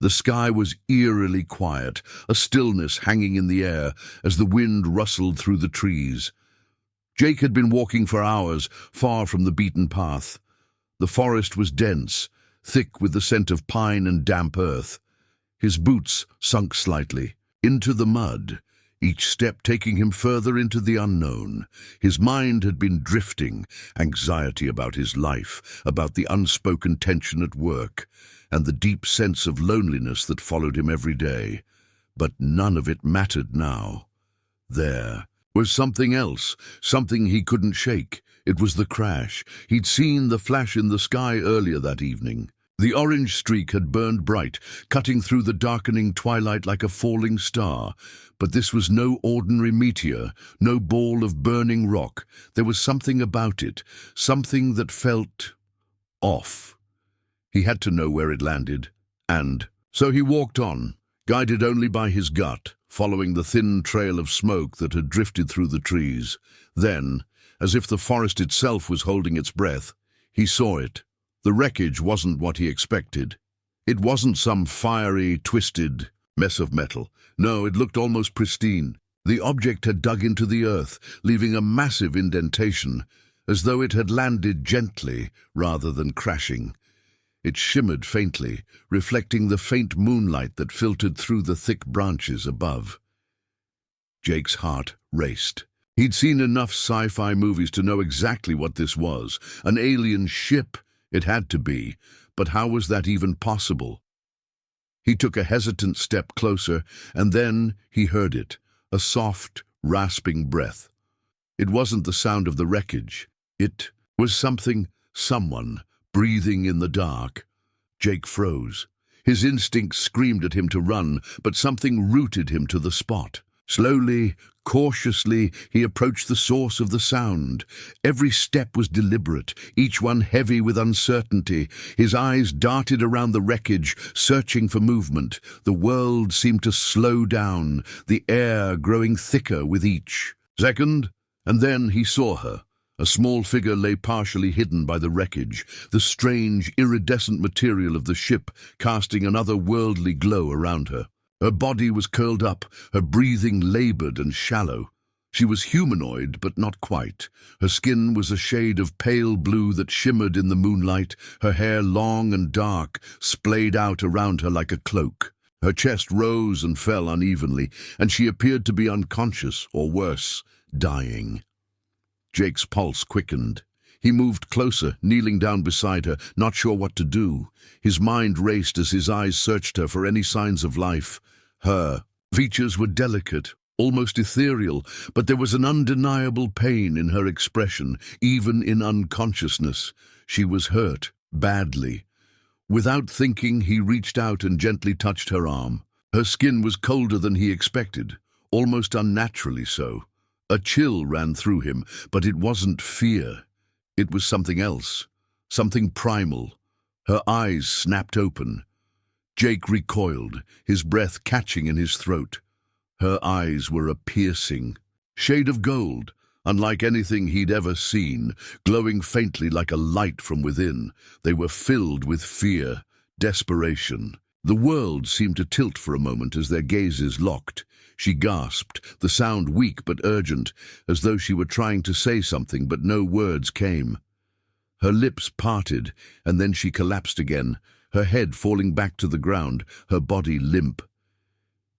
The sky was eerily quiet, a stillness hanging in the air as the wind rustled through the trees. Jake had been walking for hours, far from the beaten path. The forest was dense, thick with the scent of pine and damp earth. His boots sunk slightly into the mud, each step taking him further into the unknown. His mind had been drifting, anxiety about his life, about the unspoken tension at work, and the deep sense of loneliness that followed him every day. But none of it mattered now. There was something else, something he couldn't shake. It was the crash. He'd seen the flash in the sky earlier that evening. The orange streak had burned bright, cutting through the darkening twilight like a falling star. But this was no ordinary meteor, no ball of burning rock. There was something about it, something that felt off. He had to know where it landed, and so he walked on, guided only by his gut, following the thin trail of smoke that had drifted through the trees. Then, as if the forest itself was holding its breath, he saw it. The wreckage wasn't what he expected. It wasn't some fiery, twisted mess of metal. No, it looked almost pristine. The object had dug into the earth, leaving a massive indentation, as though it had landed gently rather than crashing. It shimmered faintly, reflecting the faint moonlight that filtered through the thick branches above. Jake's heart raced. He'd seen enough sci-fi movies to know exactly what this was. An alien ship, it had to be, but how was that even possible? He took a hesitant step closer, and then he heard it, a soft, rasping breath. It wasn't the sound of the wreckage. It was someone, breathing in the dark. Jake froze. His instincts screamed at him to run, but something rooted him to the spot. Slowly, cautiously, he approached the source of the sound. Every step was deliberate, each one heavy with uncertainty. His eyes darted around the wreckage, searching for movement. The world seemed to slow down, the air growing thicker with each second. And then he saw her. A small figure lay partially hidden by the wreckage, the strange, iridescent material of the ship casting an otherworldly glow around her. Her body was curled up, her breathing labored and shallow. She was humanoid, but not quite. Her skin was a shade of pale blue that shimmered in the moonlight, her hair long and dark, splayed out around her like a cloak. Her chest rose and fell unevenly, and she appeared to be unconscious, or worse, dying. Jake's pulse quickened. He moved closer, kneeling down beside her, not sure what to do. His mind raced as his eyes searched her for any signs of life. Her features were delicate, almost ethereal, but there was an undeniable pain in her expression, even in unconsciousness. She was hurt, badly. Without thinking, he reached out and gently touched her arm. Her skin was colder than he expected, almost unnaturally so. A chill ran through him, but it wasn't fear. It was something else, something primal. Her eyes snapped open. Jake recoiled, his breath catching in his throat. Her eyes were a piercing shade of gold, unlike anything he'd ever seen, glowing faintly like a light from within. They were filled with fear, desperation. The world seemed to tilt for a moment as their gazes locked. She gasped, the sound weak but urgent, as though she were trying to say something, but no words came. Her lips parted, and then she collapsed again, her head falling back to the ground, her body limp.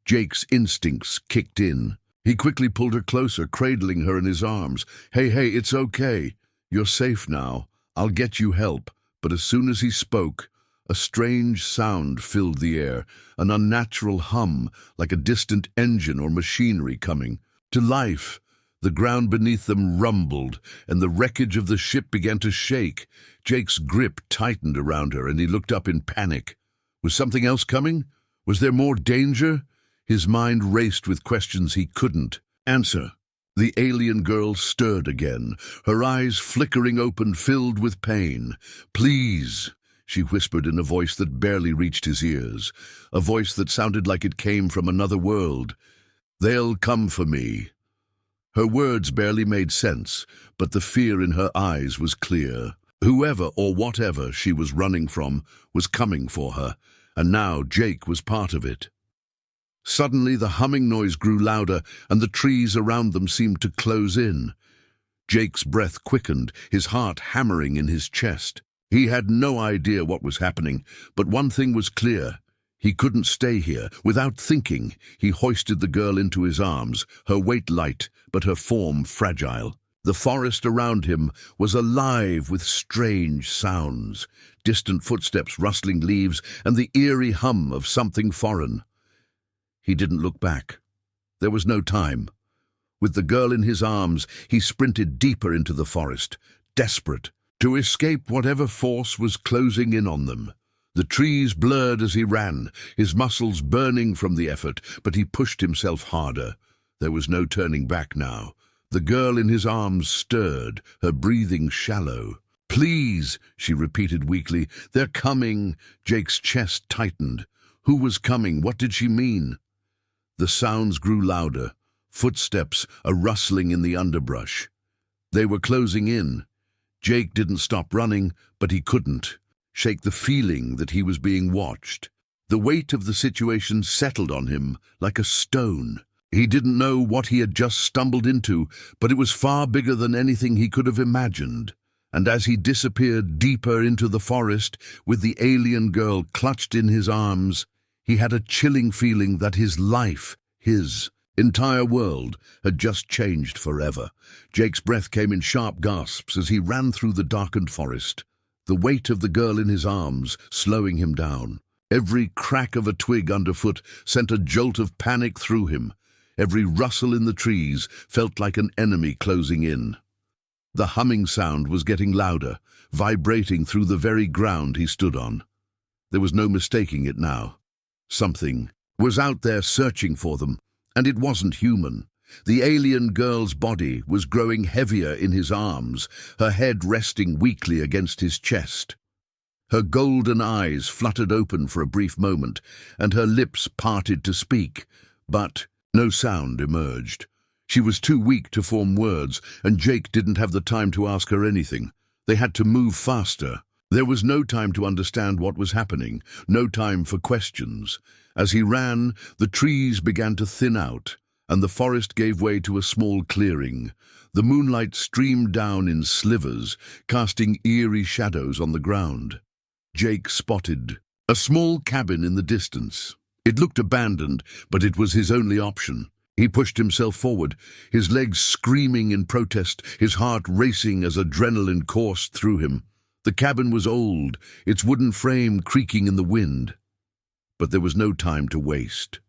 Jake's instincts kicked in. He quickly pulled her closer, cradling her in his arms. Hey, it's okay. You're safe now. I'll get you help." But as soon as he spoke, a strange sound filled the air, an unnatural hum, like a distant engine or machinery coming to life. The ground beneath them rumbled, and the wreckage of the ship began to shake. Jake's grip tightened around her, and he looked up in panic. Was something else coming? Was there more danger? His mind raced with questions he couldn't answer. The alien girl stirred again, her eyes flickering open, filled with pain. "Please," she whispered in a voice that barely reached his ears, a voice that sounded like it came from another world. "They'll come for me." Her words barely made sense, but the fear in her eyes was clear. Whoever or whatever she was running from was coming for her, and now Jake was part of it. Suddenly the humming noise grew louder, and the trees around them seemed to close in. Jake's breath quickened, his heart hammering in his chest. He had no idea what was happening, but one thing was clear. He couldn't stay here. Without thinking, he hoisted the girl into his arms, her weight light, but her form fragile. The forest around him was alive with strange sounds, distant footsteps, rustling leaves, and the eerie hum of something foreign. He didn't look back. There was no time. With the girl in his arms, he sprinted deeper into the forest, desperate to escape whatever force was closing in on them. The trees blurred as he ran, his muscles burning from the effort, but he pushed himself harder. There was no turning back now. The girl in his arms stirred, her breathing shallow. "Please," she repeated weakly. "They're coming." Jake's chest tightened. Who was coming? What did she mean? The sounds grew louder. Footsteps, a rustling in the underbrush. They were closing in. Jake didn't stop running, but he couldn't shake the feeling that he was being watched. The weight of the situation settled on him like a stone. He didn't know what he had just stumbled into, but it was far bigger than anything he could have imagined. And as he disappeared deeper into the forest, with the alien girl clutched in his arms, he had a chilling feeling that his life, his entire world, had just changed forever. Jake's breath came in sharp gasps as he ran through the darkened forest, the weight of the girl in his arms slowing him down. Every crack of a twig underfoot sent a jolt of panic through him. Every rustle in the trees felt like an enemy closing in. The humming sound was getting louder, vibrating through the very ground he stood on. There was no mistaking it now. Something was out there searching for them, and it wasn't human. The alien girl's body was growing heavier in his arms, her head resting weakly against his chest. Her golden eyes fluttered open for a brief moment, and her lips parted to speak, but no sound emerged. She was too weak to form words, and Jake didn't have the time to ask her anything. They had to move faster. There was no time to understand what was happening, no time for questions. As he ran, the trees began to thin out, and the forest gave way to a small clearing. The moonlight streamed down in slivers, casting eerie shadows on the ground. Jake spotted a small cabin in the distance. It looked abandoned, but it was his only option. He pushed himself forward, his legs screaming in protest, his heart racing as adrenaline coursed through him. The cabin was old, its wooden frame creaking in the wind. But there was no time to waste.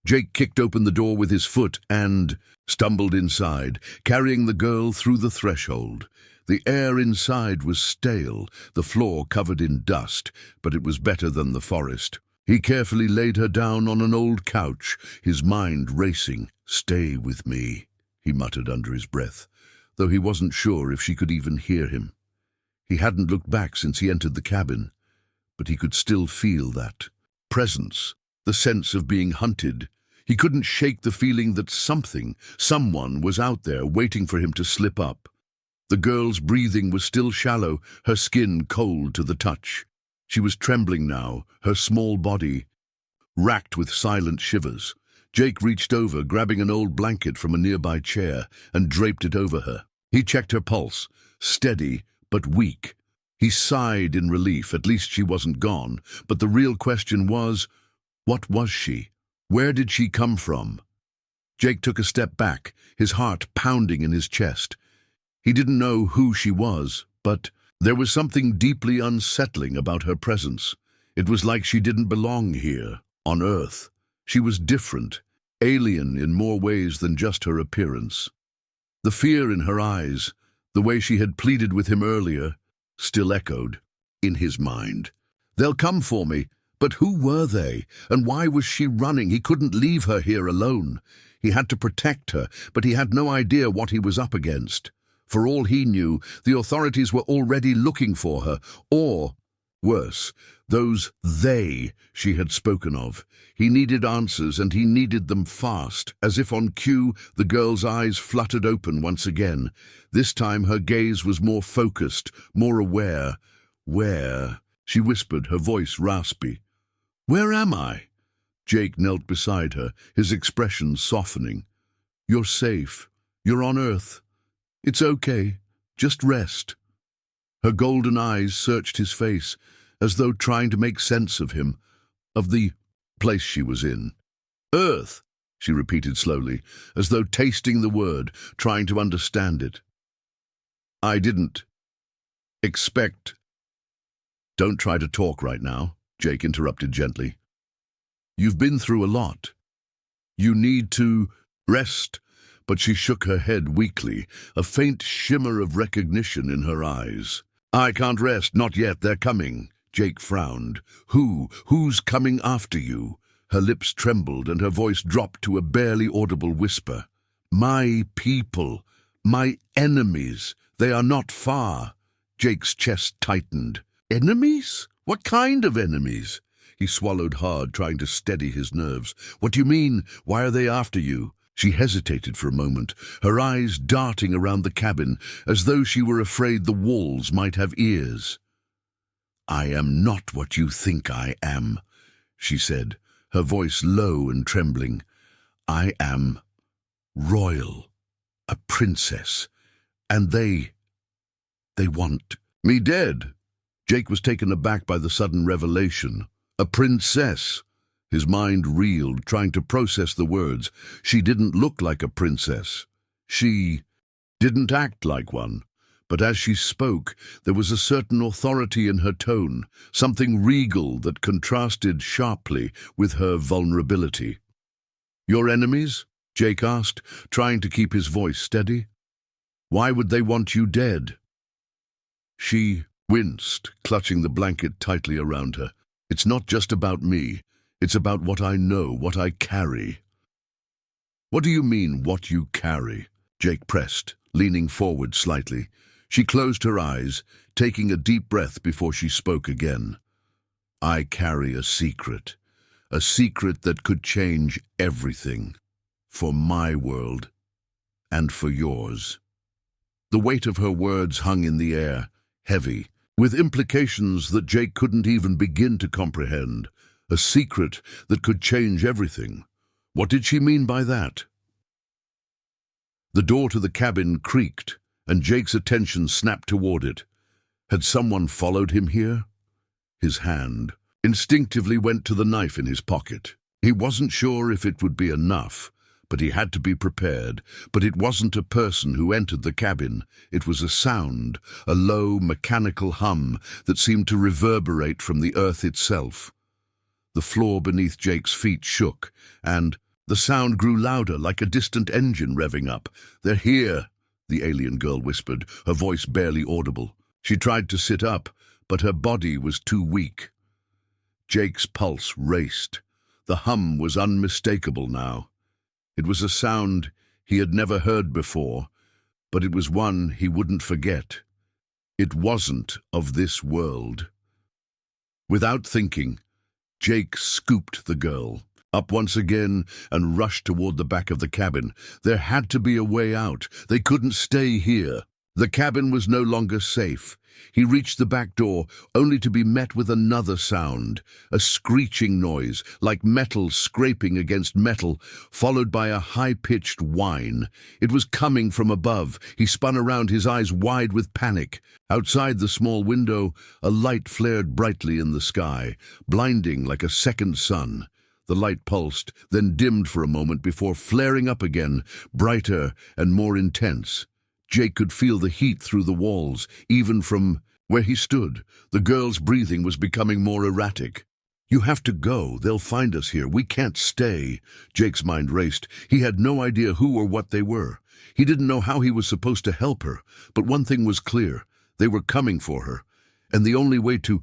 Jake kicked open the door with his foot and stumbled inside, carrying the girl through the threshold. The air inside was stale, the floor covered in dust, but it was better than the forest. He carefully laid her down on an old couch, his mind racing. "Stay with me," he muttered under his breath, though he wasn't sure if she could even hear him. He hadn't looked back since he entered the cabin, but he could still feel that presence, the sense of being hunted. He couldn't shake the feeling that someone was out there waiting for him to slip up. The girl's breathing was still shallow, her skin cold to the touch. She was trembling now, her small body racked with silent shivers. Jake reached over, grabbing an old blanket from a nearby chair, and draped it over her. He checked her pulse, steady but weak. He sighed in relief, at least she wasn't gone, but the real question was, what was she? Where did she come from? Jake took a step back, his heart pounding in his chest. He didn't know who she was, but there was something deeply unsettling about her presence. It was like she didn't belong here, on Earth. She was different, alien in more ways than just her appearance. The fear in her eyes, the way she had pleaded with him earlier, still echoed in his mind. "They'll come for me." But who were they? And why was she running? He couldn't leave her here alone. He had to protect her, but he had no idea what he was up against. For all he knew, the authorities were already looking for her, or, worse, those they she had spoken of. He needed answers, and he needed them fast. As if on cue, the girl's eyes fluttered open once again. This time her gaze was more focused, more aware. "Where?" she whispered, her voice raspy. Where am I? Jake knelt beside her, his expression softening. You're safe. You're on Earth. It's okay. Just rest. Her golden eyes searched his face, as though trying to make sense of him, of the place she was in. Earth, she repeated slowly, as though tasting the word, trying to understand it. I didn't expect. Don't try to talk right now, Jake interrupted gently. You've been through a lot. You need to rest. But she shook her head weakly, a faint shimmer of recognition in her eyes. I can't rest, not yet, they're coming. Jake frowned. Who's coming after you? Her lips trembled and her voice dropped to a barely audible whisper. My people, my enemies, they are not far. Jake's chest tightened. Enemies? What kind of enemies? He swallowed hard, trying to steady his nerves. What do you mean? Why are they after you? She hesitated for a moment, her eyes darting around the cabin, as though she were afraid the walls might have ears. I am not what you think I am, she said, her voice low and trembling. I am royal, a princess, and they want me dead. Jake was taken aback by the sudden revelation. A princess. His mind reeled, trying to process the words. She didn't look like a princess. She didn't act like one. But as she spoke, there was a certain authority in her tone, something regal that contrasted sharply with her vulnerability. Your enemies? Jake asked, trying to keep his voice steady. Why would they want you dead? She winced, clutching the blanket tightly around her. It's not just about me. It's about what I know, what I carry. What do you mean, what you carry? Jake pressed, leaning forward slightly. She closed her eyes, taking a deep breath before she spoke again. I carry a secret that could change everything, for my world and for yours. The weight of her words hung in the air, heavy, with implications that Jake couldn't even begin to comprehend. A secret that could change everything. What did she mean by that? The door to the cabin creaked, and Jake's attention snapped toward it. Had someone followed him here? His hand instinctively went to the knife in his pocket. He wasn't sure if it would be enough, but he had to be prepared. But it wasn't a person who entered the cabin. It was a sound, a low, mechanical hum that seemed to reverberate from the earth itself. The floor beneath Jake's feet shook, and the sound grew louder, like a distant engine revving up. They're here, the alien girl whispered, her voice barely audible. She tried to sit up, but her body was too weak. Jake's pulse raced. The hum was unmistakable now. It was a sound he had never heard before, but it was one he wouldn't forget. It wasn't of this world. Without thinking, Jake scooped the girl up once again and rushed toward the back of the cabin. There had to be a way out. They couldn't stay here. The cabin was no longer safe. He reached the back door, only to be met with another sound, a screeching noise, like metal scraping against metal, followed by a high-pitched whine. It was coming from above. He spun around, his eyes wide with panic. Outside the small window, a light flared brightly in the sky, blinding like a second sun. The light pulsed, then dimmed for a moment before flaring up again, brighter and more intense. Jake could feel the heat through the walls, even from where he stood. The girl's breathing was becoming more erratic. You have to go. They'll find us here. We can't stay. Jake's mind raced. He had no idea who or what they were. He didn't know how he was supposed to help her. But one thing was clear. They were coming for her. And the only way to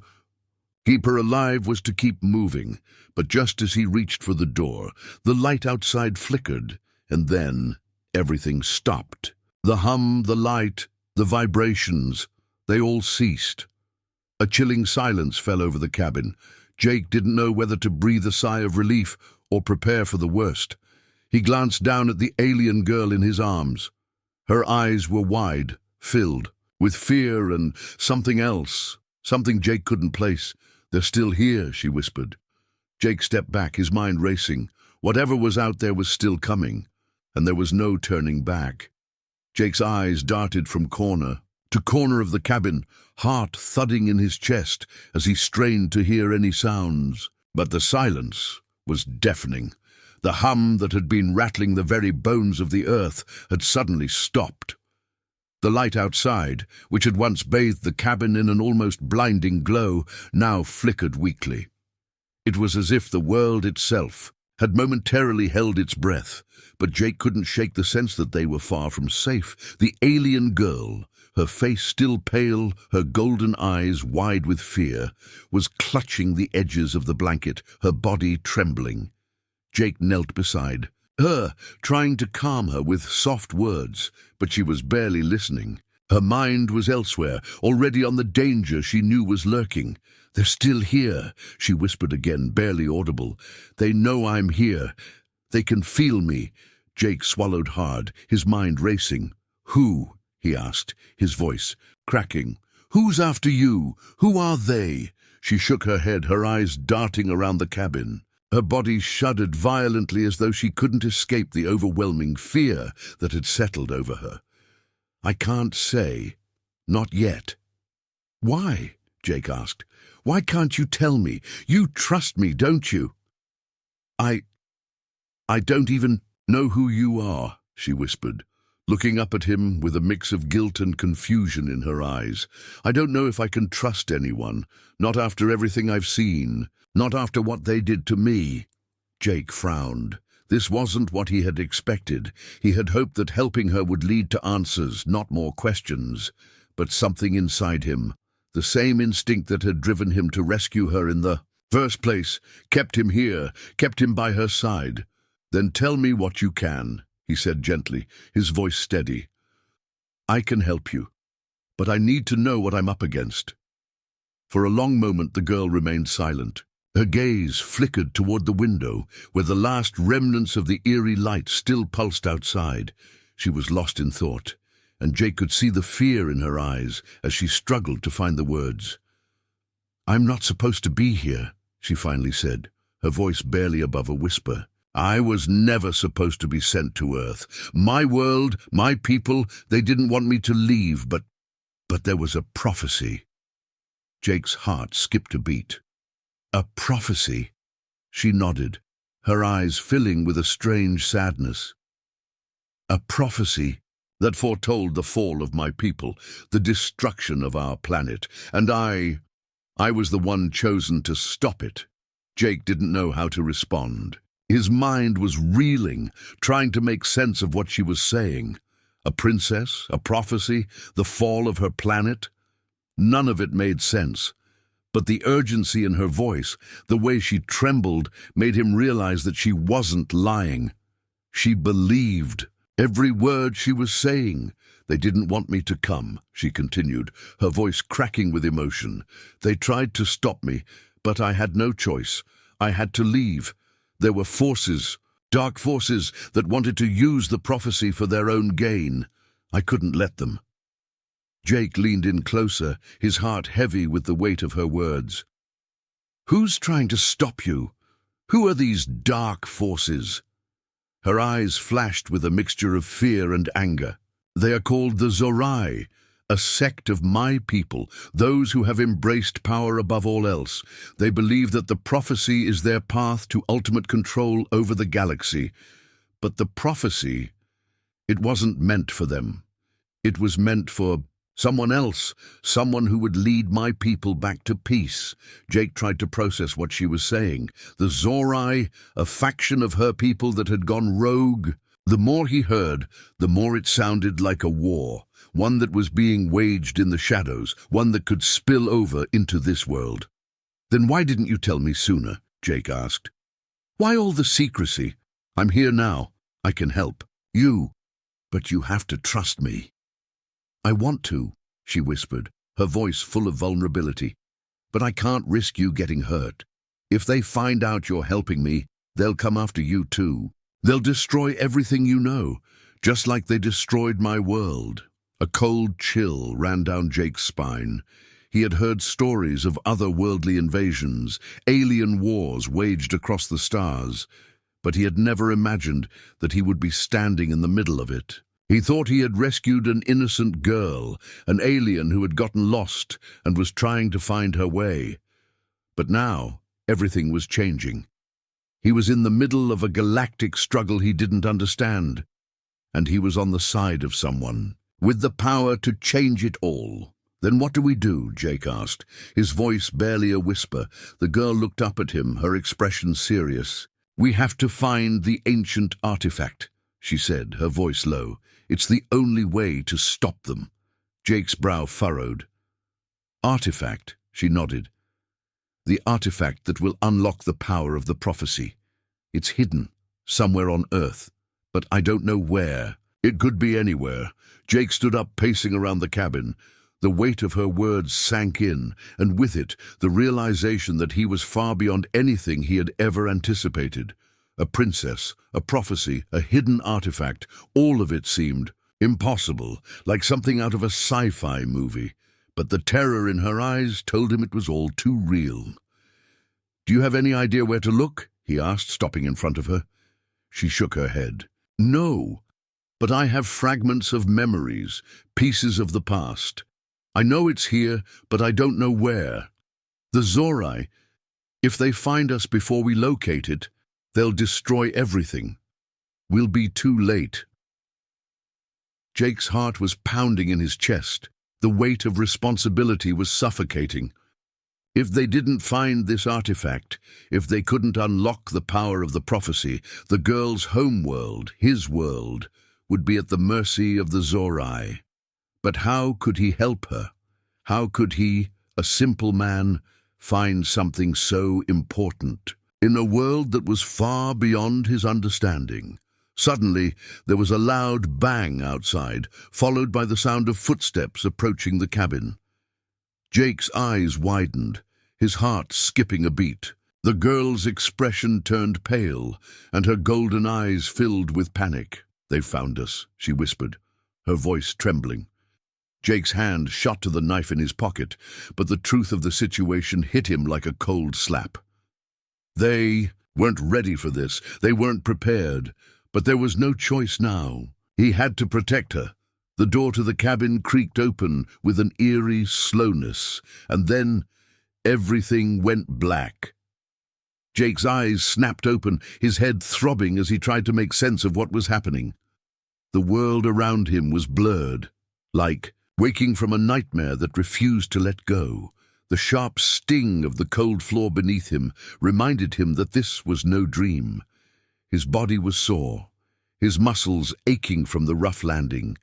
keep her alive was to keep moving. But just as he reached for the door, the light outside flickered. And then everything stopped. The hum, the light, the vibrations, they all ceased. A chilling silence fell over the cabin. Jake didn't know whether to breathe a sigh of relief or prepare for the worst. He glanced down at the alien girl in his arms. Her eyes were wide, filled with fear and something else, something Jake couldn't place. They're still here, she whispered. Jake stepped back, his mind racing. Whatever was out there was still coming, and there was no turning back. Jake's eyes darted from corner to corner of the cabin, heart thudding in his chest as he strained to hear any sounds. But the silence was deafening. The hum that had been rattling the very bones of the earth had suddenly stopped. The light outside, which had once bathed the cabin in an almost blinding glow, now flickered weakly. It was as if the world itself had momentarily held its breath, but Jake couldn't shake the sense that they were far from safe. The alien girl, her face still pale, her golden eyes wide with fear, was clutching the edges of the blanket, her body trembling. Jake knelt beside her, trying to calm her with soft words, but she was barely listening. Her mind was elsewhere, already on the danger she knew was lurking. "They're still here," she whispered again, barely audible. "They know I'm here. They can feel me." Jake swallowed hard, his mind racing. "Who?" he asked, his voice cracking. "Who's after you? Who are they?" She shook her head, her eyes darting around the cabin. Her body shuddered violently as though she couldn't escape the overwhelming fear that had settled over her. "I can't say. Not yet." "Why?" Jake asked. "Why can't you tell me? You trust me, don't you?" I don't even know who you are," she whispered, looking up at him with a mix of guilt and confusion in her eyes. "I don't know if I can trust anyone, not after everything I've seen, not after what they did to me." Jake frowned. This wasn't what he had expected. He had hoped that helping her would lead to answers, not more questions. But something inside him, the same instinct that had driven him to rescue her in the first place, kept him here, kept him by her side. "Then tell me what you can," he said gently, his voice steady. "I can help you, but I need to know what I'm up against." For a long moment the girl remained silent. Her gaze flickered toward the window, where the last remnants of the eerie light still pulsed outside. She was lost in thought, and Jake could see the fear in her eyes as she struggled to find the words. "I'm not supposed to be here," she finally said, her voice barely above a whisper. "I was never supposed to be sent to Earth. My world, my people, they didn't want me to leave, but there was a prophecy." Jake's heart skipped a beat. "A prophecy?" She nodded, her eyes filling with a strange sadness. "A prophecy that foretold the fall of my people, the destruction of our planet, and I was the one chosen to stop it." Jake didn't know how to respond. His mind was reeling, trying to make sense of what she was saying. A princess, a prophecy, the fall of her planet. None of it made sense. But the urgency in her voice, the way she trembled, made him realize that she wasn't lying. She believed every word she was saying. "They didn't want me to come," she continued, her voice cracking with emotion. "They tried to stop me, but I had no choice. I had to leave. There were forces, dark forces, that wanted to use the prophecy for their own gain. I couldn't let them." Jake leaned in closer, his heart heavy with the weight of her words. "Who's trying to stop you? Who are these dark forces?" Her eyes flashed with a mixture of fear and anger. "They are called the Zorai, a sect of my people, those who have embraced power above all else. They believe that the prophecy is their path to ultimate control over the galaxy. But the prophecy, it wasn't meant for them. It was meant for someone else, someone who would lead my people back to peace." Jake tried to process what she was saying. The Zorai, a faction of her people that had gone rogue. The more he heard, the more it sounded like a war, one that was being waged in the shadows, one that could spill over into this world. "Then why didn't you tell me sooner?" Jake asked. "Why all the secrecy? I'm here now. I can help. You. But you have to trust me." "I want to," she whispered, her voice full of vulnerability. "But I can't risk you getting hurt. If they find out you're helping me, they'll come after you too. They'll destroy everything you know, just like they destroyed my world." A cold chill ran down Jake's spine. He had heard stories of otherworldly invasions, alien wars waged across the stars, but he had never imagined that he would be standing in the middle of it. He thought he had rescued an innocent girl, an alien who had gotten lost and was trying to find her way. But now, everything was changing. He was in the middle of a galactic struggle he didn't understand, and he was on the side of someone with the power to change it all. "Then what do we do?" Jake asked, his voice barely a whisper. The girl looked up at him, her expression serious. "We have to find the ancient artifact," she said, her voice low. "It's the only way to stop them." Jake's brow furrowed. "Artifact," she nodded. "The artifact that will unlock the power of the prophecy. It's hidden, somewhere on Earth, but I don't know where." "It could be anywhere." Jake stood up, pacing around the cabin. The weight of her words sank in, and with it, the realization that he was far beyond anything he had ever anticipated. A princess, a prophecy, a hidden artifact, all of it seemed impossible, like something out of a sci-fi movie. But the terror in her eyes told him it was all too real. "Do you have any idea where to look?" he asked, stopping in front of her. She shook her head. "No, but I have fragments of memories, pieces of the past. I know it's here, but I don't know where. The Zorai, if they find us before we locate it, they'll destroy everything. We'll be too late." Jake's heart was pounding in his chest. The weight of responsibility was suffocating. If they didn't find this artifact, if they couldn't unlock the power of the prophecy, the girl's home world, his world, would be at the mercy of the Zorai. But how could he help her? How could he, a simple man, find something so important in a world that was far beyond his understanding? Suddenly, there was a loud bang outside, followed by the sound of footsteps approaching the cabin. Jake's eyes widened, his heart skipping a beat. The girl's expression turned pale, and her golden eyes filled with panic. "They've found us," she whispered, her voice trembling. Jake's hand shot to the knife in his pocket, but the truth of the situation hit him like a cold slap. They weren't ready for this. They weren't prepared. But there was no choice now. He had to protect her. The door to the cabin creaked open with an eerie slowness, and then everything went black. Jake's eyes snapped open, his head throbbing as he tried to make sense of what was happening. The world around him was blurred, like waking from a nightmare that refused to let go. The sharp sting of the cold floor beneath him reminded him that this was no dream. His body was sore, his muscles aching from the rough landing.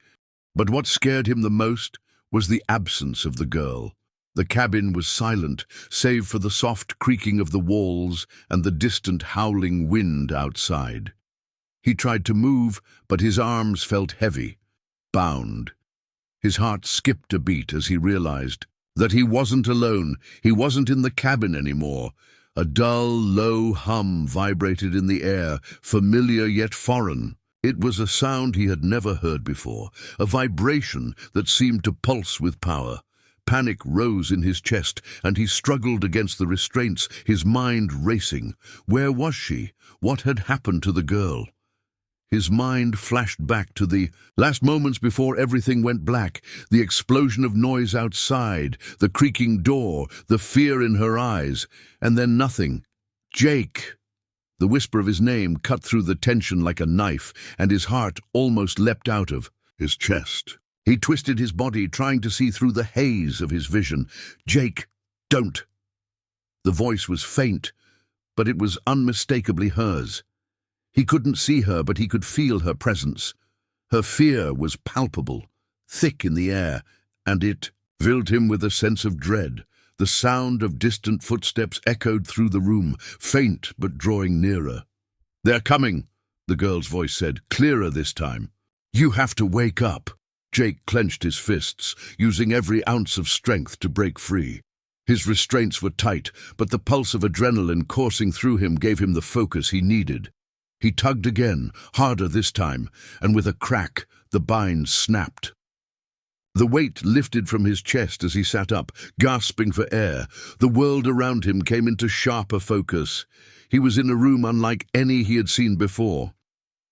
But what scared him the most was the absence of the girl. The cabin was silent, save for the soft creaking of the walls and the distant howling wind outside. He tried to move, but his arms felt heavy, bound. His heart skipped a beat as he realized that he wasn't alone. He wasn't in the cabin anymore. A dull, low hum vibrated in the air, familiar yet foreign. It was a sound he had never heard before, a vibration that seemed to pulse with power. Panic rose in his chest, and he struggled against the restraints, his mind racing. Where was she? What had happened to the girl? His mind flashed back to the last moments before everything went black, the explosion of noise outside, the creaking door, the fear in her eyes, and then nothing. Jake! The whisper of his name cut through the tension like a knife, and his heart almost leapt out of his chest. He twisted his body, trying to see through the haze of his vision. "Jake, don't!" The voice was faint, but it was unmistakably hers. He couldn't see her, but he could feel her presence. Her fear was palpable, thick in the air, and it filled him with a sense of dread. The sound of distant footsteps echoed through the room, faint but drawing nearer. "They're coming," the girl's voice said, clearer this time. "You have to wake up." Jake clenched his fists, using every ounce of strength to break free. His restraints were tight, but the pulse of adrenaline coursing through him gave him the focus he needed. He tugged again, harder this time, and with a crack, the binds snapped. The weight lifted from his chest as he sat up, gasping for air. The world around him came into sharper focus. He was in a room unlike any he had seen before.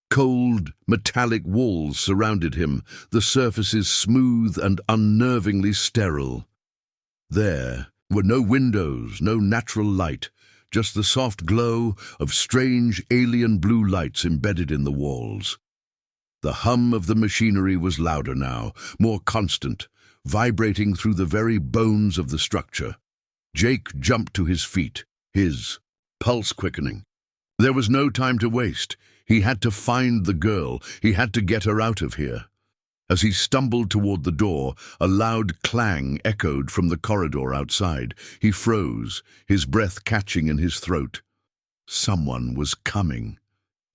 Cold, metallic walls surrounded him, the surfaces smooth and unnervingly sterile. There were no windows, no natural light, just the soft glow of strange alien blue lights embedded in the walls. The hum of the machinery was louder now, more constant, vibrating through the very bones of the structure. Jake jumped to his feet, his pulse quickening. There was no time to waste. He had to find the girl. He had to get her out of here. As he stumbled toward the door, a loud clang echoed from the corridor outside. He froze, his breath catching in his throat. Someone was coming.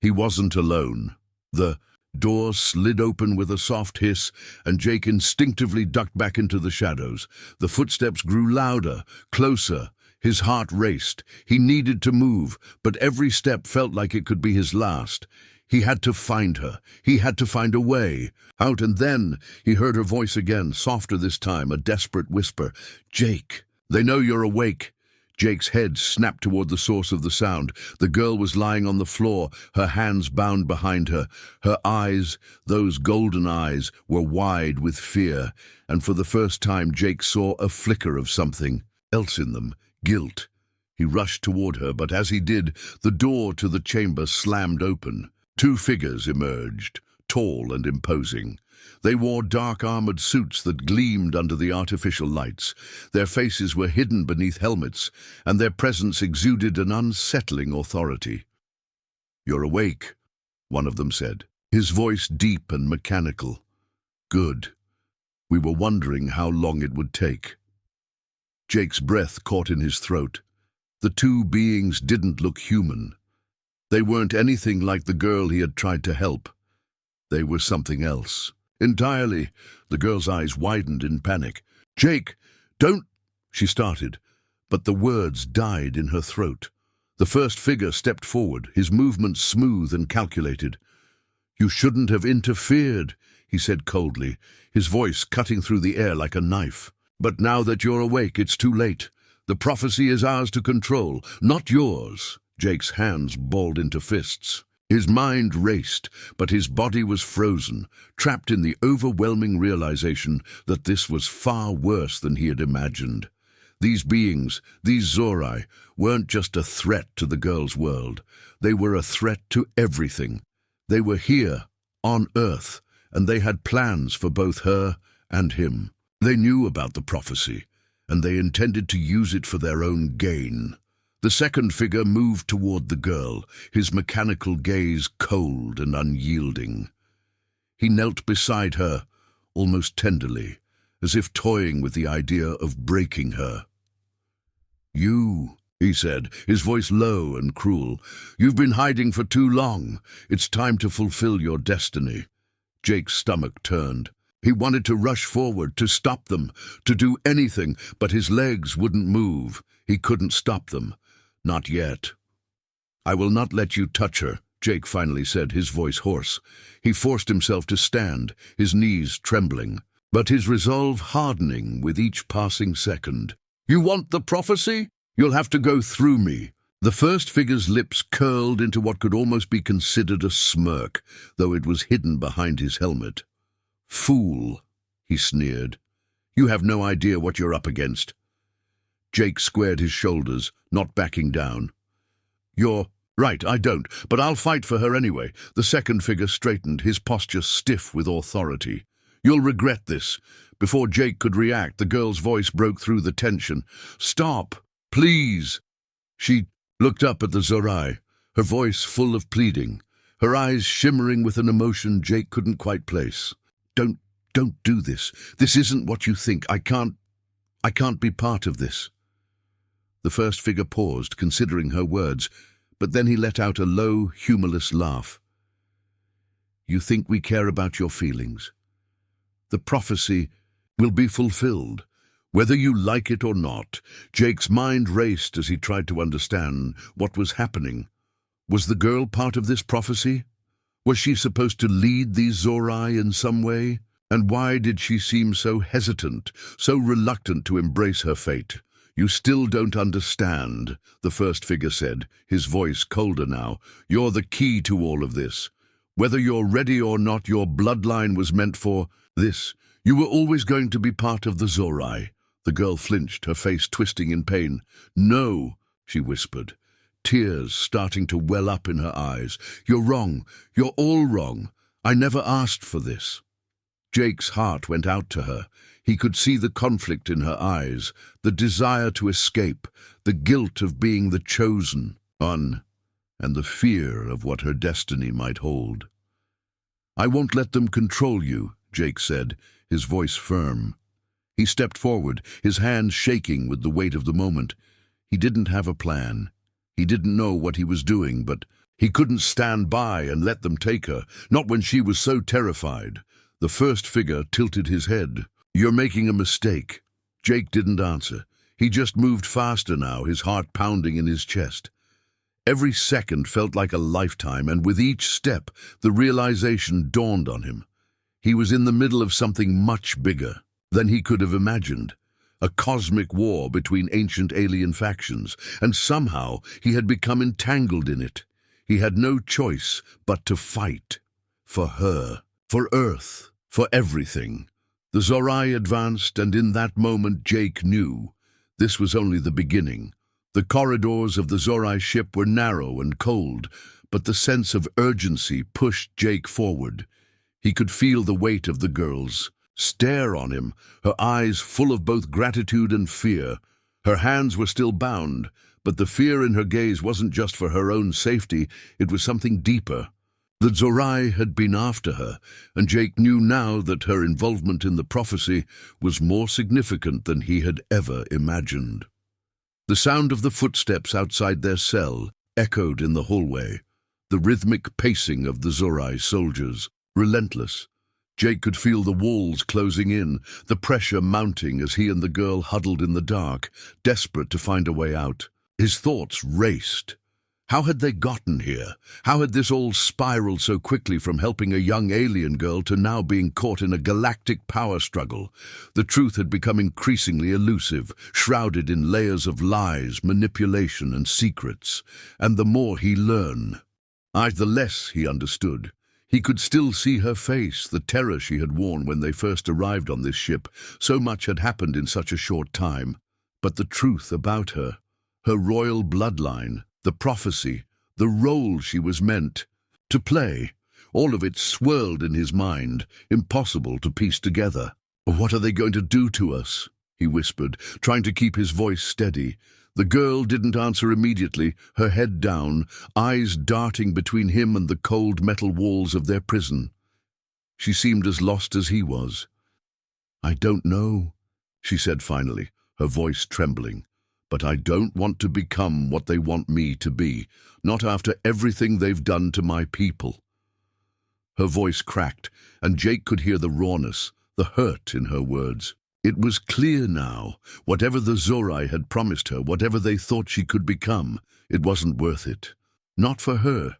He wasn't alone. The door slid open with a soft hiss, and Jake instinctively ducked back into the shadows. The footsteps grew louder, closer. His heart raced. He needed to move, but every step felt like it could be his last. He had to find her. He had to find a way out, and then he heard her voice again, softer this time, a desperate whisper. "Jake, they know you're awake." Jake's head snapped toward the source of the sound. The girl was lying on the floor, her hands bound behind her. Her eyes, those golden eyes, were wide with fear, and for the first time Jake saw a flicker of something else in them, guilt. He rushed toward her, but as he did, the door to the chamber slammed open. Two figures emerged, tall and imposing. They wore dark armored suits that gleamed under the artificial lights. Their faces were hidden beneath helmets, and their presence exuded an unsettling authority. "You're awake," one of them said, his voice deep and mechanical. "Good. We were wondering how long it would take." Jake's breath caught in his throat. The two beings didn't look human. They weren't anything like the girl he had tried to help. They were something else. Entirely. The girl's eyes widened in panic. "Jake, don't—" she started, but the words died in her throat. The first figure stepped forward, his movements smooth and calculated. "You shouldn't have interfered," he said coldly, his voice cutting through the air like a knife. "But now that you're awake, it's too late. The prophecy is ours to control, not yours." Jake's hands balled into fists. His mind raced, but his body was frozen, trapped in the overwhelming realization that this was far worse than he had imagined. These beings, these Zorai, weren't just a threat to the girl's world. They were a threat to everything. They were here, on Earth, and they had plans for both her and him. They knew about the prophecy, and they intended to use it for their own gain. The second figure moved toward the girl, his mechanical gaze cold and unyielding. He knelt beside her, almost tenderly, as if toying with the idea of breaking her. "You," he said, his voice low and cruel, "you've been hiding for too long. It's time to fulfill your destiny." Jake's stomach turned. He wanted to rush forward, to stop them, to do anything, but his legs wouldn't move. He couldn't stop them. Not yet. "I will not let you touch her," Jake finally said, his voice hoarse. He forced himself to stand, his knees trembling, but his resolve hardening with each passing second. "You want the prophecy? You'll have to go through me." The first figure's lips curled into what could almost be considered a smirk, though it was hidden behind his helmet. "Fool," he sneered. "You have no idea what you're up against." Jake squared his shoulders, not backing down. "You're right, I don't, but I'll fight for her anyway." The second figure straightened, his posture stiff with authority. "You'll regret this." Before Jake could react, the girl's voice broke through the tension. "Stop, please." She looked up at the Zorai, her voice full of pleading, her eyes shimmering with an emotion Jake couldn't quite place. Don't do this. This isn't what you think. I can't be part of this." The first figure paused, considering her words, but then he let out a low, humorless laugh. "You think we care about your feelings? The prophecy will be fulfilled, whether you like it or not." Jake's mind raced as he tried to understand what was happening. Was the girl part of this prophecy? Was she supposed to lead these Zorai in some way? And why did she seem so hesitant, so reluctant to embrace her fate? "You still don't understand," the first figure said, his voice colder now. "You're the key to all of this. Whether you're ready or not, your bloodline was meant for this. You were always going to be part of the Zorai." The girl flinched, her face twisting in pain. "No," she whispered, tears starting to well up in her eyes. "You're wrong. You're all wrong. I never asked for this." Jake's heart went out to her. He could see the conflict in her eyes, the desire to escape, the guilt of being the chosen one, and the fear of what her destiny might hold. "I won't let them control you," Jake said, his voice firm. He stepped forward, his hands shaking with the weight of the moment. He didn't have a plan. He didn't know what he was doing, but he couldn't stand by and let them take her, not when she was so terrified. The first figure tilted his head. "You're making a mistake." Jake didn't answer. He just moved faster now, his heart pounding in his chest. Every second felt like a lifetime, and with each step, the realization dawned on him. He was in the middle of something much bigger than he could have imagined. A cosmic war between ancient alien factions, and somehow he had become entangled in it. He had no choice but to fight. For her, for Earth, for everything. The Zorai advanced, and in that moment Jake knew this was only the beginning. The corridors of the Zorai ship were narrow and cold, but the sense of urgency pushed Jake forward. He could feel the weight of the girl's stare on him, her eyes full of both gratitude and fear. Her hands were still bound, but the fear in her gaze wasn't just for her own safety, it was something deeper. The Zorai had been after her, and Jake knew now that her involvement in the prophecy was more significant than he had ever imagined. The sound of the footsteps outside their cell echoed in the hallway, the rhythmic pacing of the Zorai soldiers, relentless. Jake could feel the walls closing in, the pressure mounting as he and the girl huddled in the dark, desperate to find a way out. His thoughts raced. How had they gotten here? How had this all spiraled so quickly from helping a young alien girl to now being caught in a galactic power struggle? The truth had become increasingly elusive, shrouded in layers of lies, manipulation, and secrets. And the more he learned, the less he understood. He could still see her face, the terror she had worn when they first arrived on this ship. So much had happened in such a short time. But the truth about her, her royal bloodline, the prophecy, the role she was meant to play, all of it swirled in his mind, impossible to piece together. "What are they going to do to us?" he whispered, trying to keep his voice steady. The girl didn't answer immediately, her head down, eyes darting between him and the cold metal walls of their prison. She seemed as lost as he was. "I don't know," she said finally, her voice trembling. "But I don't want to become what they want me to be, not after everything they've done to my people." Her voice cracked, and Jake could hear the rawness, the hurt in her words. It was clear now, whatever the Zorai had promised her, whatever they thought she could become, it wasn't worth it. Not for her.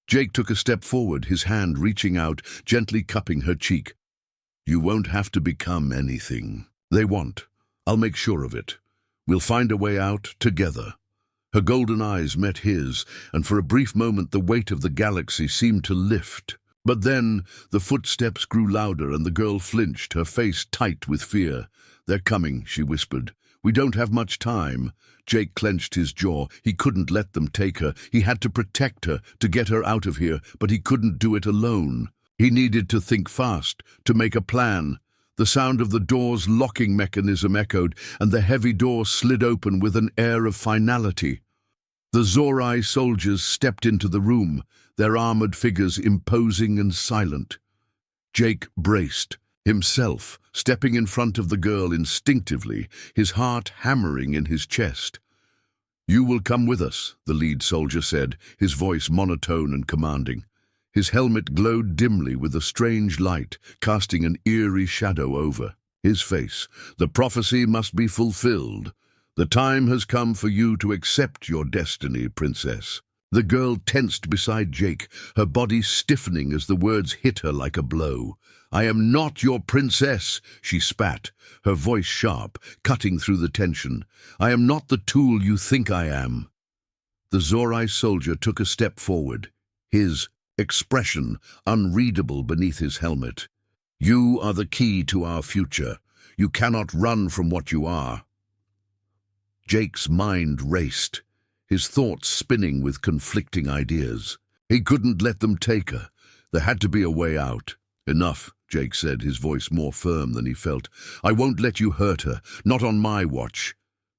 Jake took a step forward, his hand reaching out, gently cupping her cheek. "You won't have to become anything they want. I'll make sure of it. We'll find a way out together." Her golden eyes met his, and for a brief moment the weight of the galaxy seemed to lift. But then the footsteps grew louder and the girl flinched, her face tight with fear. "They're coming," she whispered. "We don't have much time." Jake clenched his jaw. He couldn't let them take her. He had to protect her, to get her out of here, but he couldn't do it alone. He needed to think fast, to make a plan. The sound of the door's locking mechanism echoed, and the heavy door slid open with an air of finality. The Zorai soldiers stepped into the room, their armored figures imposing and silent. Jake braced, himself, stepping in front of the girl instinctively, his heart hammering in his chest. "You will come with us," the lead soldier said, his voice monotone and commanding. His helmet glowed dimly with a strange light, casting an eerie shadow over his face. "The prophecy must be fulfilled. The time has come for you to accept your destiny, princess." The girl tensed beside Jake, her body stiffening as the words hit her like a blow. "I am not your princess," she spat, her voice sharp, cutting through the tension. "I am not the tool you think I am." The Zorai soldier took a step forward, his expression unreadable beneath his helmet. "You are the key to our future. You cannot run from what you are." Jake's mind raced, his thoughts spinning with conflicting ideas. He couldn't let them take her. There had to be a way out. "Enough," Jake said, his voice more firm than he felt. "I won't let you hurt her, not on my watch."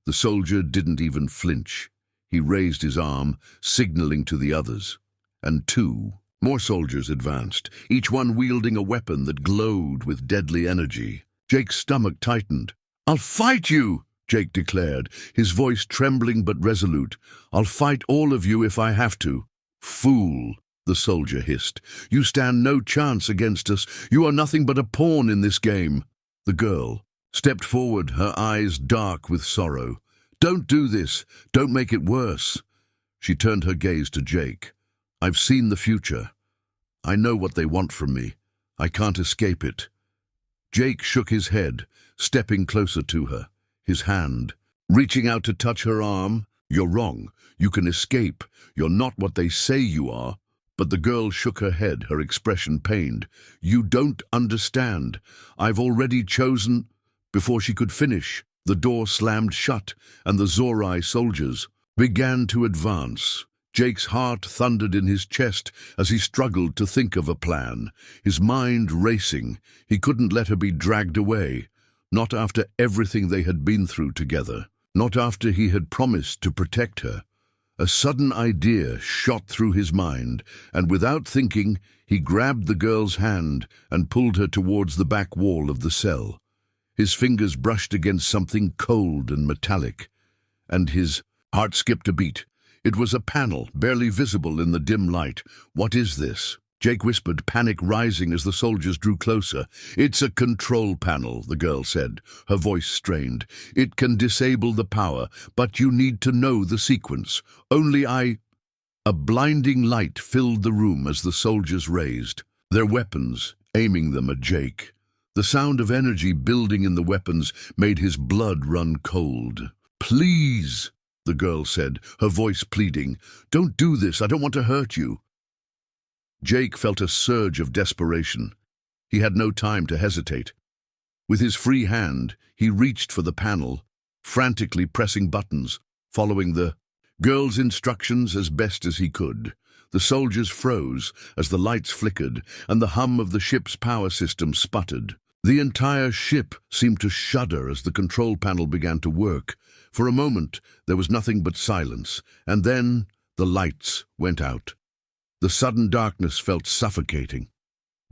The soldier didn't even flinch. He raised his arm, signaling to the others. And two more soldiers advanced, each one wielding a weapon that glowed with deadly energy. Jake's stomach tightened. "I'll fight you," Jake declared, his voice trembling but resolute. "I'll fight all of you if I have to." "Fool," the soldier hissed. "You stand no chance against us. You are nothing but a pawn in this game." The girl stepped forward, her eyes dark with sorrow. "Don't do this. Don't make it worse." She turned her gaze to Jake. "I've seen the future. I know what they want from me. I can't escape it." Jake shook his head, stepping closer to her, his hand reaching out to touch her arm. "You're wrong. You can escape. You're not what they say you are." But the girl shook her head, her expression pained. "You don't understand. I've already chosen." Before she could finish, the door slammed shut, and the Zorai soldiers began to advance. Jake's heart thundered in his chest as he struggled to think of a plan, his mind racing. He couldn't let her be dragged away, not after everything they had been through together, not after he had promised to protect her. A sudden idea shot through his mind, and without thinking, he grabbed the girl's hand and pulled her towards the back wall of the cell. His fingers brushed against something cold and metallic, and his heart skipped a beat. It was a panel, barely visible in the dim light. "What is this?" Jake whispered, panic rising as the soldiers drew closer. "It's a control panel," the girl said, her voice strained. "It can disable the power, but you need to know the sequence. Only I—" A blinding light filled the room as the soldiers raised their weapons, aiming them at Jake. The sound of energy building in the weapons made his blood run cold. "Please," the girl said, her voice pleading. "Don't do this. I don't want to hurt you." Jake felt a surge of desperation. He had no time to hesitate. With his free hand, he reached for the panel, frantically pressing buttons, following the girl's instructions as best as he could. The soldiers froze as the lights flickered and the hum of the ship's power system sputtered. The entire ship seemed to shudder as the control panel began to work. For a moment, there was nothing but silence, and then the lights went out. The sudden darkness felt suffocating.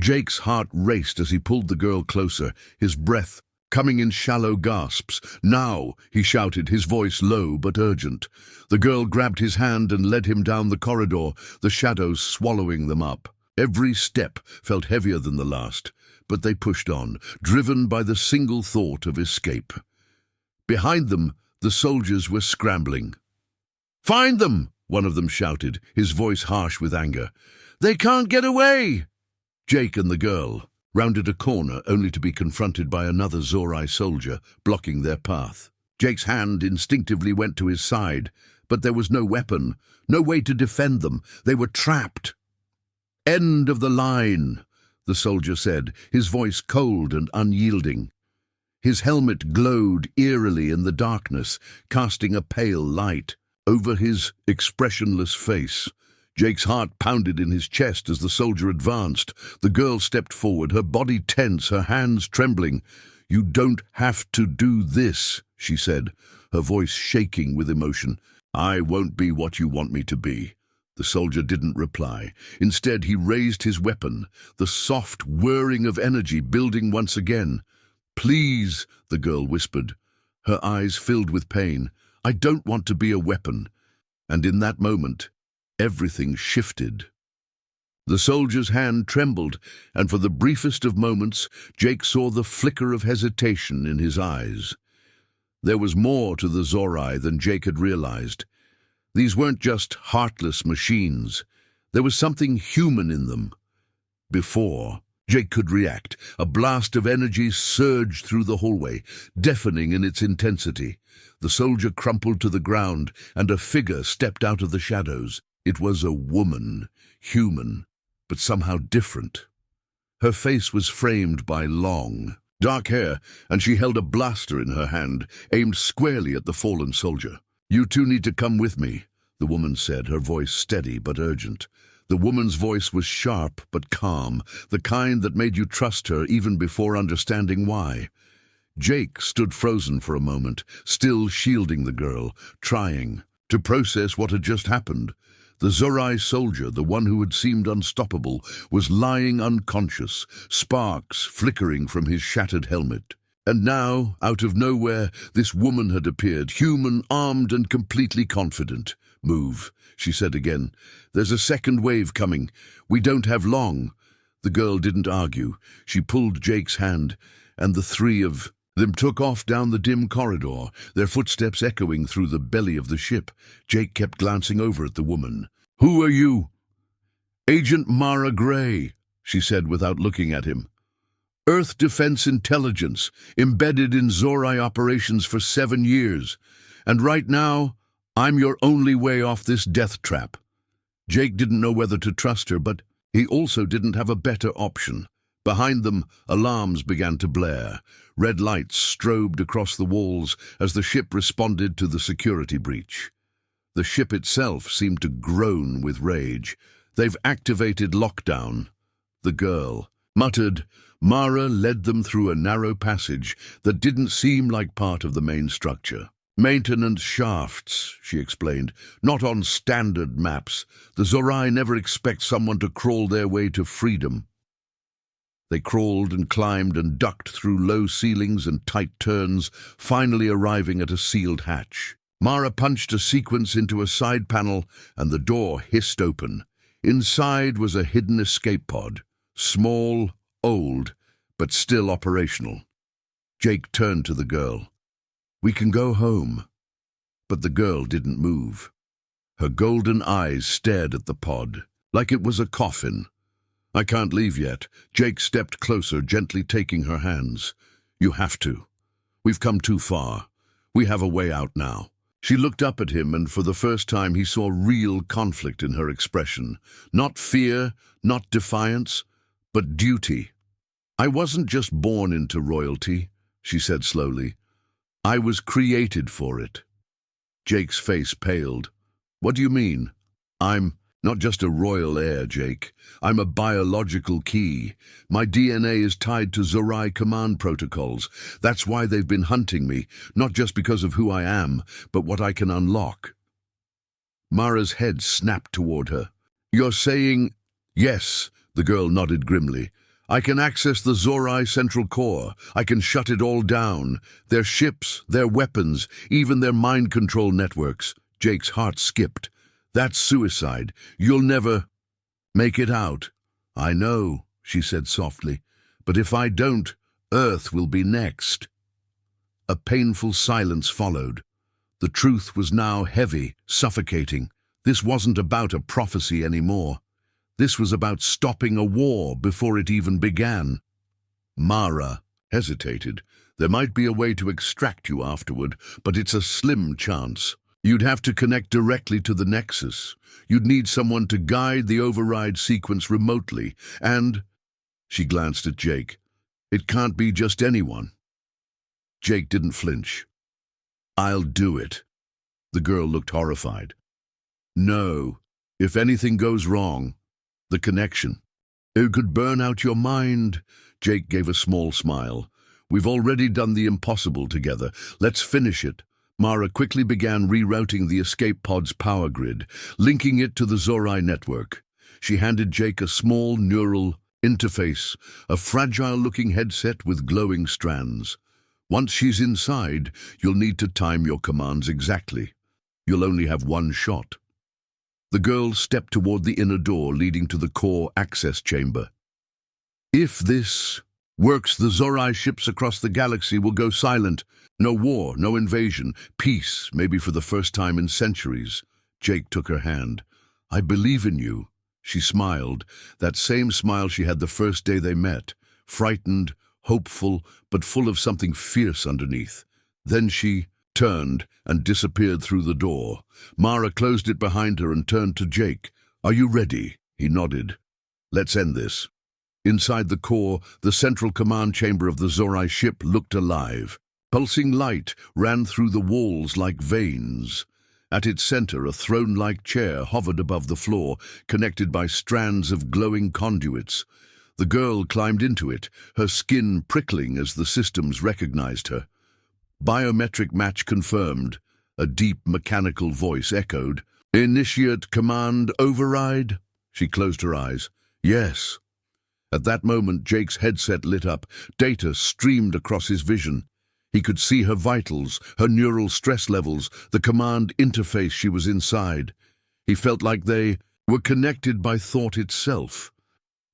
Jake's heart raced as he pulled the girl closer, his breath coming in shallow gasps. "Now," he shouted, his voice low but urgent. The girl grabbed his hand and led him down the corridor, the shadows swallowing them up. Every step felt heavier than the last, but they pushed on, driven by the single thought of escape. Behind them, the soldiers were scrambling. "Find them!" one of them shouted, his voice harsh with anger. "They can't get away!" Jake and the girl rounded a corner only to be confronted by another Zorai soldier, blocking their path. Jake's hand instinctively went to his side, but there was no weapon, no way to defend them. They were trapped. "End of the line," the soldier said, his voice cold and unyielding. His helmet glowed eerily in the darkness, casting a pale light over his expressionless face. Jake's heart pounded in his chest as the soldier advanced. The girl stepped forward, her body tense, her hands trembling. "You don't have to do this," she said, her voice shaking with emotion. "I won't be what you want me to be." The soldier didn't reply. Instead, he raised his weapon, the soft whirring of energy building once again. "Please," the girl whispered, her eyes filled with pain. "I don't want to be a weapon." And in that moment, everything shifted. The soldier's hand trembled, and for the briefest of moments, Jake saw the flicker of hesitation in his eyes. There was more to the Zorai than Jake had realized. These weren't just heartless machines. There was something human in them. Before Jake could react, a blast of energy surged through the hallway, deafening in its intensity. The soldier crumpled to the ground, and a figure stepped out of the shadows. It was a woman, human, but somehow different. Her face was framed by long, dark hair, and she held a blaster in her hand, aimed squarely at the fallen soldier. "You two need to come with me," the woman said, her voice steady but urgent. The woman's voice was sharp but calm, the kind that made you trust her even before understanding why. Jake stood frozen for a moment, still shielding the girl, trying to process what had just happened. The Zorai soldier, the one who had seemed unstoppable, was lying unconscious, sparks flickering from his shattered helmet. And now, out of nowhere, this woman had appeared, human, armed, and completely confident. "Move," she said again. "There's a second wave coming. We don't have long." The girl didn't argue. She pulled Jake's hand, and the three of them took off down the dim corridor, their footsteps echoing through the belly of the ship. Jake kept glancing over at the woman. "Who are you?" "Agent Mara Gray," she said without looking at him. "Earth Defense Intelligence, embedded in Zorai operations for 7 years. And right now, I'm your only way off this death trap." Jake didn't know whether to trust her, but he also didn't have a better option. Behind them, alarms began to blare. Red lights strobed across the walls as the ship responded to the security breach. The ship itself seemed to groan with rage. "They've activated lockdown." The girl muttered. Mara led them through a narrow passage that didn't seem like part of the main structure. "Maintenance shafts," she explained, "not on standard maps. The Zorai never expect someone to crawl their way to freedom." They crawled and climbed and ducked through low ceilings and tight turns, finally arriving at a sealed hatch. Mara punched a sequence into a side panel, and the door hissed open. Inside was a hidden escape pod, small, old, but still operational. Jake turned to the girl. "We can go home." But the girl didn't move. Her golden eyes stared at the pod, like it was a coffin. "I can't leave yet." Jake stepped closer, gently taking her hands. "You have to. We've come too far. We have a way out now." She looked up at him, and for the first time he saw real conflict in her expression. Not fear, not defiance, but duty. "I wasn't just born into royalty," she said slowly. "I was created for it." Jake's face paled. "What do you mean?" "I'm not just a royal heir, Jake. I'm a biological key. My DNA is tied to Zorai command protocols. That's why they've been hunting me, not just because of who I am, but what I can unlock." Mara's head snapped toward her. "You're saying—" "Yes," the girl nodded grimly. "I can access the Zorai Central Core. I can shut it all down. Their ships, their weapons, even their mind control networks." Jake's heart skipped. "That's suicide. You'll never make it out." "I know," she said softly, "but if I don't, Earth will be next." A painful silence followed. The truth was now heavy, suffocating. This wasn't about a prophecy anymore. This was about stopping a war before it even began. Mara hesitated. "There might be a way to extract you afterward, but it's a slim chance. You'd have to connect directly to the Nexus. You'd need someone to guide the override sequence remotely, and—" She glanced at Jake. "It can't be just anyone." Jake didn't flinch. "I'll do it." The girl looked horrified. "No. If anything goes wrong, the connection. It could burn out your mind." Jake gave a small smile. "We've already done the impossible together. Let's finish it." Mara quickly began rerouting the escape pod's power grid, linking it to the Zorai network. She handed Jake a small neural interface, a fragile-looking headset with glowing strands. "Once she's inside, you'll need to time your commands exactly. You'll only have one shot." The girl stepped toward the inner door leading to the core access chamber. "If this works, the Zorai ships across the galaxy will go silent. No war, no invasion, peace, maybe for the first time in centuries." Jake took her hand. "I believe in you." She smiled, that same smile she had the first day they met, frightened, hopeful, but full of something fierce underneath. Then she turned and disappeared through the door. Mara closed it behind her and turned to Jake. "Are you ready?" He nodded. "Let's end this." Inside the core, the central command chamber of the Zorai ship looked alive. Pulsing light ran through the walls like veins. At its center, a throne-like chair hovered above the floor, connected by strands of glowing conduits. The girl climbed into it, her skin prickling as the systems recognized her. "Biometric match confirmed," a deep mechanical voice echoed. "Initiate command override?" She closed her eyes. "Yes." At that moment, Jake's headset lit up. Data streamed across his vision. He could see her vitals, her neural stress levels, the command interface she was inside. He felt like they were connected by thought itself.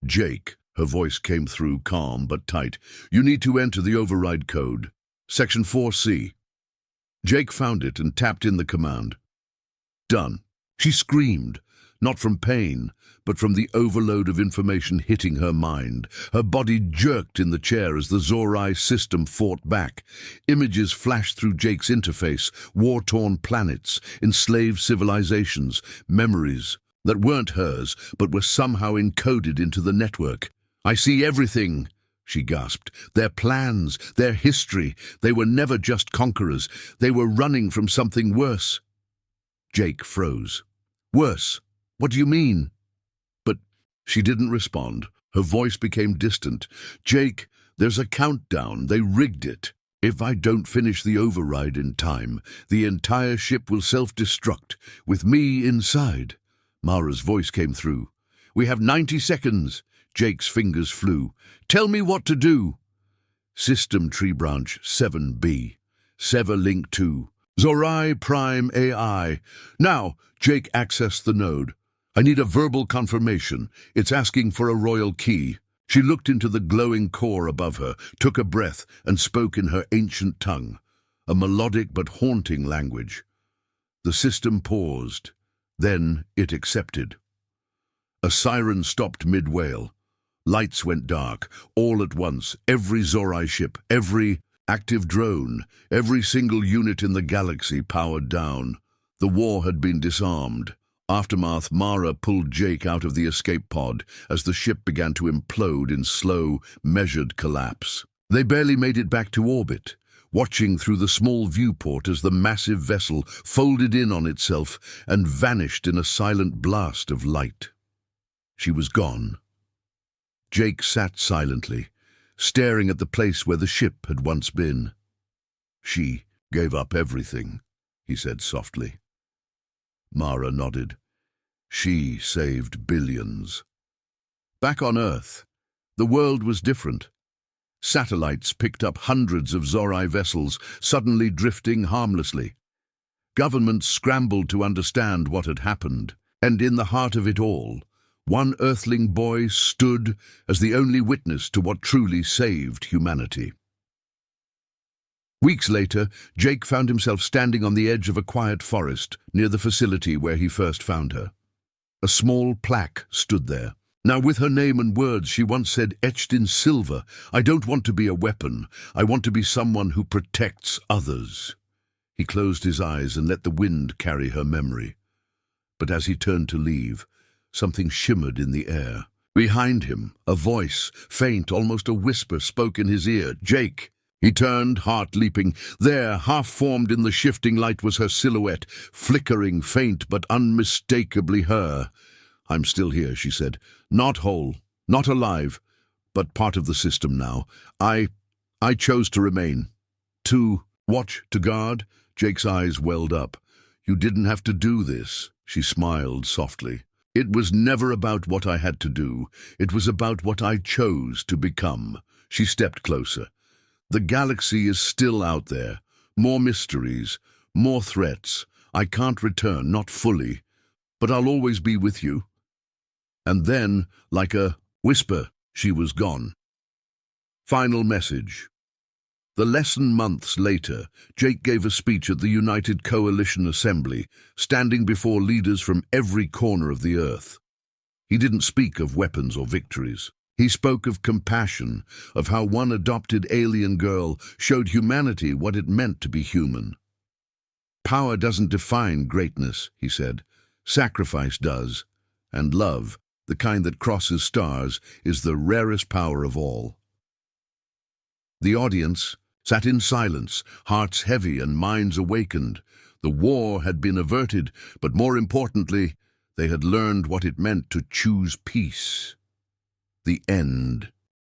"Jake," her voice came through, calm but tight, "you need to enter the override code. Section 4C. Jake found it and tapped in the command. Done. She screamed, not from pain, but from the overload of information hitting her mind. Her body jerked in the chair as the Zorai system fought back. Images flashed through Jake's interface, war-torn planets, enslaved civilizations, memories that weren't hers, but were somehow encoded into the network. "I see everything," she gasped. "Their plans, their history. They were never just conquerors. They were running from something worse." Jake froze. "Worse? What do you mean?" But she didn't respond. Her voice became distant. "Jake, there's a countdown. They rigged it. If I don't finish the override in time, the entire ship will self-destruct, with me inside." Mara's voice came through. "We have 90 seconds. Jake's fingers flew. "Tell me what to do." System tree branch 7B. Sever link 2. Zorai Prime AI. Now, Jake accessed the node. "I need a verbal confirmation. It's asking for a royal key." She looked into the glowing core above her, took a breath, and spoke in her ancient tongue, a melodic but haunting language. The system paused. Then it accepted. A siren stopped mid-wail. Lights went dark, all at once. Every Zorai ship, every active drone, every single unit in the galaxy powered down. The war had been disarmed. Aftermath, Mara pulled Jake out of the escape pod as the ship began to implode in slow, measured collapse. They barely made it back to orbit, watching through the small viewport as the massive vessel folded in on itself and vanished in a silent blast of light. She was gone. Jake sat silently, staring at the place where the ship had once been. "She gave up everything," he said softly. Mara nodded. "She saved billions." Back on Earth, the world was different. Satellites picked up hundreds of Zorai vessels, suddenly drifting harmlessly. Governments scrambled to understand what had happened, and in the heart of it all, one Earthling boy stood as the only witness to what truly saved humanity. Weeks later, Jake found himself standing on the edge of a quiet forest near the facility where he first found her. A small plaque stood there. Now, with her name and words she once said etched in silver, "I don't want to be a weapon. I want to be someone who protects others." He closed his eyes and let the wind carry her memory. But as he turned to leave, something shimmered in the air. Behind him, a voice, faint, almost a whisper, spoke in his ear. "Jake!" He turned, heart leaping. There, half-formed in the shifting light, was her silhouette, flickering, faint, but unmistakably her. "I'm still here," she said. "Not whole, not alive, but part of the system now. I chose to remain. To watch, to guard." Jake's eyes welled up. "You didn't have to do this," she smiled softly. "It was never about what I had to do. It was about what I chose to become." She stepped closer. "The galaxy is still out there. More mysteries, more threats. I can't return, not fully, but I'll always be with you." And then, like a whisper, she was gone. Final message. The lesson months later, Jake gave a speech at the United Coalition Assembly, standing before leaders from every corner of the Earth. He didn't speak of weapons or victories. He spoke of compassion, of how one adopted alien girl showed humanity what it meant to be human. Power doesn't define greatness, he said. Sacrifice does. And love, the kind that crosses stars, is the rarest power of all. The audience sat in silence, hearts heavy and minds awakened. The war had been averted, but more importantly, they had learned what it meant to choose peace. The end.